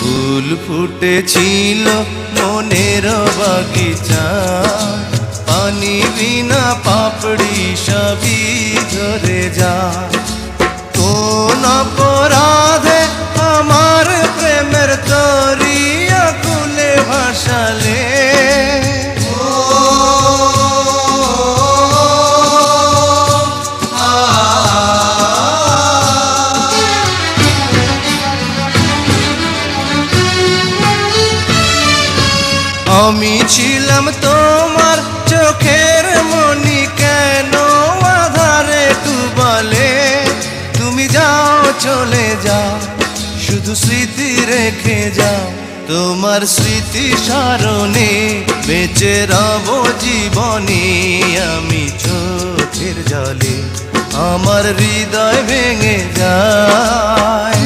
ফুল ফুটেছিল মনের বাগিচা, পানি বিনা পাপড়ি সবই ঝরে যায়। কোন অপরাধে আমার প্রেমের তরি আকুলে ভাসালে, আমি ছিলাম তোমার চোখের মনি, কেন আধারে ডুবালে? তুমি যাও চলে যাও, শুধু স্মৃতি রেখে যাও। তোমার স্মৃতি স্মরণে বেঁচে রব জীবনে। আমি চোখের জলে আমার হৃদয় ভেঙে যায়।